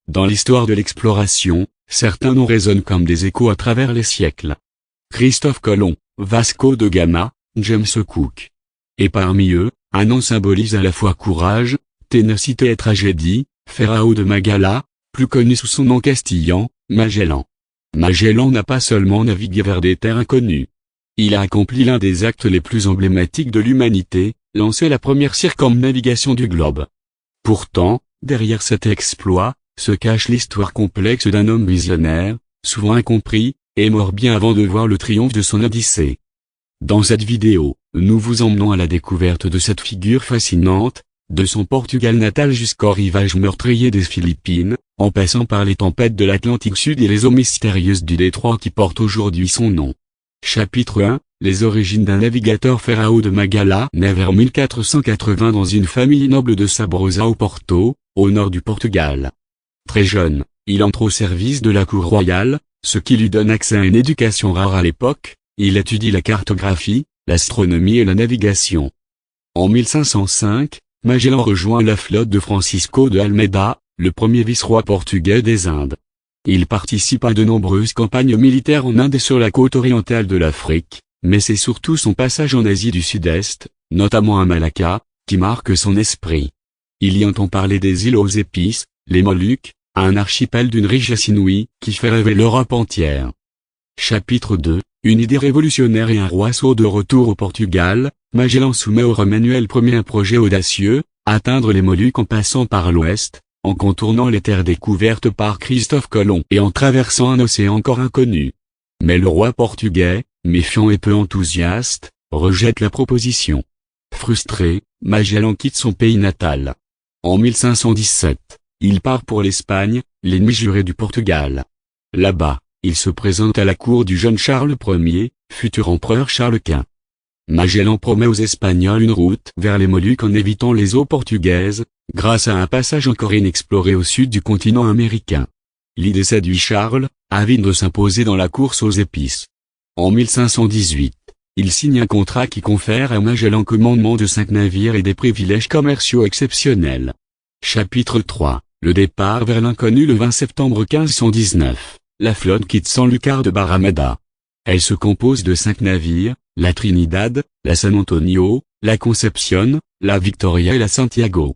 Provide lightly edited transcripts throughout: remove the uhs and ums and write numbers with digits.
dans l'histoire de l'exploration, certains noms résonnent comme des échos à travers les siècles. Christophe Colomb, Vasco de Gama, James Cook. Et parmi eux, un nom symbolise à la fois courage, ténacité et tragédie, Ferrao de Magala, plus connu sous son nom castillan, Magellan. Magellan n'a pas seulement navigué vers des terres inconnues. Il a accompli l'un des actes les plus emblématiques de l'humanité, lancé la première circumnavigation du globe. Pourtant, derrière cet exploit, se cache l'histoire complexe d'un homme visionnaire, souvent incompris, et mort bien avant de voir le triomphe de son Odyssée. Dans cette vidéo, nous vous emmenons à la découverte de cette figure fascinante, de son Portugal natal jusqu'au rivage meurtrier des Philippines, en passant par les tempêtes de l'Atlantique Sud et les eaux mystérieuses du détroit qui porte aujourd'hui son nom. Chapitre 1, les origines d'un navigateur. Ferrao de Magala naît vers 1480 dans une famille noble de Sabrosa au Porto, au nord du Portugal. Très jeune, il entre au service de la cour royale, ce qui lui donne accès à une éducation rare à l'époque. Il étudie la cartographie, l'astronomie et la navigation. En 1505, Magellan rejoint la flotte de Francisco de Almeida, le premier vice-roi portugais des Indes. Il participe à de nombreuses campagnes militaires en Inde et sur la côte orientale de l'Afrique, mais c'est surtout son passage en Asie du Sud-Est, notamment à Malacca, qui marque son esprit. Il y entend parler des îles aux épices, les Moluques, un archipel d'une richesse inouïe qui fait rêver l'Europe entière. Chapitre 2, une idée révolutionnaire et un roi sourd. De retour au Portugal, Magellan soumet au roi Manuel Ier un projet audacieux, atteindre les Moluques en passant par l'ouest, en contournant les terres découvertes par Christophe Colomb et en traversant un océan encore inconnu. Mais le roi portugais, méfiant et peu enthousiaste, rejette la proposition. Frustré, Magellan quitte son pays natal. En 1517, il part pour l'Espagne, l'ennemi juré du Portugal. Là-bas, il se présente à la cour du jeune Charles Ier, futur empereur Charles Quint. Magellan promet aux Espagnols une route vers les Moluques en évitant les eaux portugaises, grâce à un passage encore inexploré au sud du continent américain. L'idée séduit Charles, avide de s'imposer dans la course aux épices. En 1518, il signe un contrat qui confère à Magellan commandement de 5 navires et des privilèges commerciaux exceptionnels. Chapitre 3, le départ vers l'inconnu. Le 20 septembre 1519, la flotte quitte San Lucar de Barrameda. Elle se compose de 5 navires, la Trinidad, la San Antonio, la Concepción, la Victoria et la Santiago.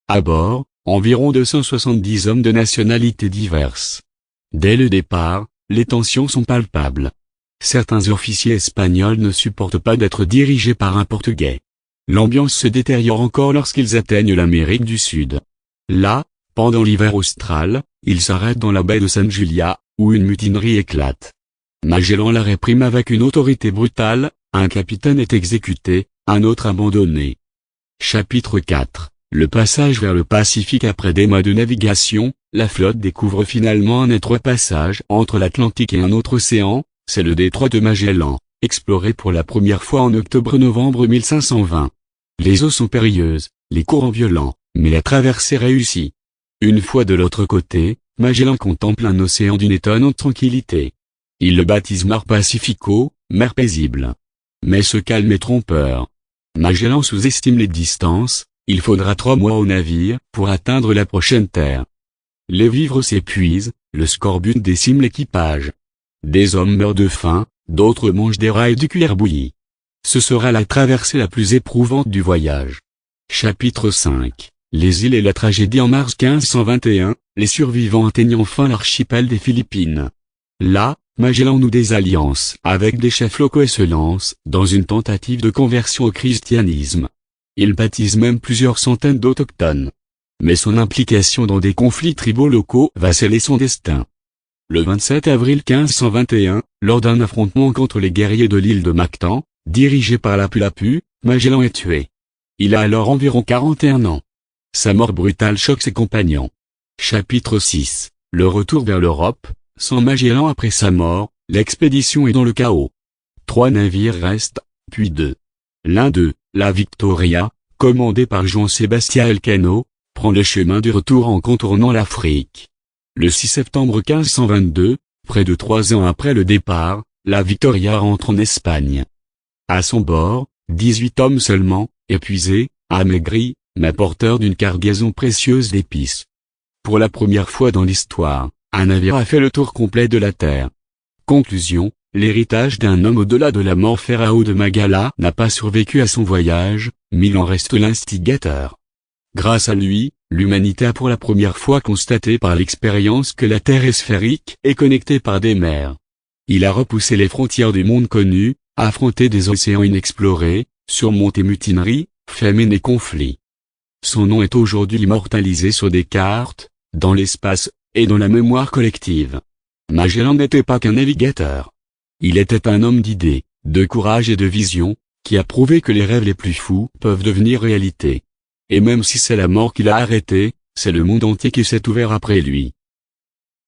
À bord, environ 270 hommes de nationalités diverses. Dès le départ, les tensions sont palpables. Certains officiers espagnols ne supportent pas d'être dirigés par un Portugais. L'ambiance se détériore encore lorsqu'ils atteignent l'Amérique du Sud. Là, pendant l'hiver austral, ils s'arrêtent dans la baie de San Julia, où une mutinerie éclate. Magellan la réprime avec une autorité brutale, un capitaine est exécuté, un autre abandonné. Chapitre 4, le passage vers le Pacifique. Après des mois de navigation, la flotte découvre finalement un étroit passage entre l'Atlantique et un autre océan, c'est le détroit de Magellan, exploré pour la première fois en octobre-novembre 1520. Les eaux sont périlleuses, les courants violents, mais la traversée réussit. Une fois de l'autre côté, Magellan contemple un océan d'une étonnante tranquillité. Il le baptise Mar Pacifico, mer paisible. Mais ce calme est trompeur. Magellan sous-estime les distances, il faudra 3 mois au navire pour atteindre la prochaine terre. Les vivres s'épuisent, le scorbut décime l'équipage. Des hommes meurent de faim, d'autres mangent des rats et du cuir bouilli. Ce sera la traversée la plus éprouvante du voyage. Chapitre 5, les îles et la tragédie. En mars 1521, les survivants atteignent enfin l'archipel des Philippines. Là, Magellan noue des alliances avec des chefs locaux et se lance dans une tentative de conversion au christianisme. Il baptise même plusieurs centaines d'autochtones. Mais son implication dans des conflits tribaux locaux va sceller son destin. Le 27 avril 1521, lors d'un affrontement contre les guerriers de l'île de Mactan, dirigés par Lapu-Lapu, Magellan est tué. Il a alors environ 41 ans. Sa mort brutale choque ses compagnons. Chapitre 6, le retour vers l'Europe. Sans Magellan après sa mort, l'expédition est dans le chaos. 3 navires restent, puis 2. L'un d'eux, la Victoria, commandé par Jean-Sébastien Elcano, prend le chemin du retour en contournant l'Afrique. Le 6 septembre 1522, près de 3 ans après le départ, la Victoria rentre en Espagne. À son bord, 18 hommes seulement, épuisés, amaigris, mais porteurs d'une cargaison précieuse d'épices. Pour la première fois dans l'histoire, un navire a fait le tour complet de la Terre. Conclusion, l'héritage d'un homme au-delà de la mort, Pharaon de Magala, n'a pas survécu à son voyage, mais il en reste l'instigateur. Grâce à lui, l'humanité a pour la première fois constaté par l'expérience que la Terre est sphérique et connectée par des mers. Il a repoussé les frontières du monde connu, affronté des océans inexplorés, surmonté mutineries, famine et conflits. Son nom est aujourd'hui immortalisé sur des cartes, dans l'espace, et dans la mémoire collective. Magellan n'était pas qu'un navigateur. Il était un homme d'idées, de courage et de vision, qui a prouvé que les rêves les plus fous peuvent devenir réalité. Et même si c'est la mort qui l'a arrêté, c'est le monde entier qui s'est ouvert après lui.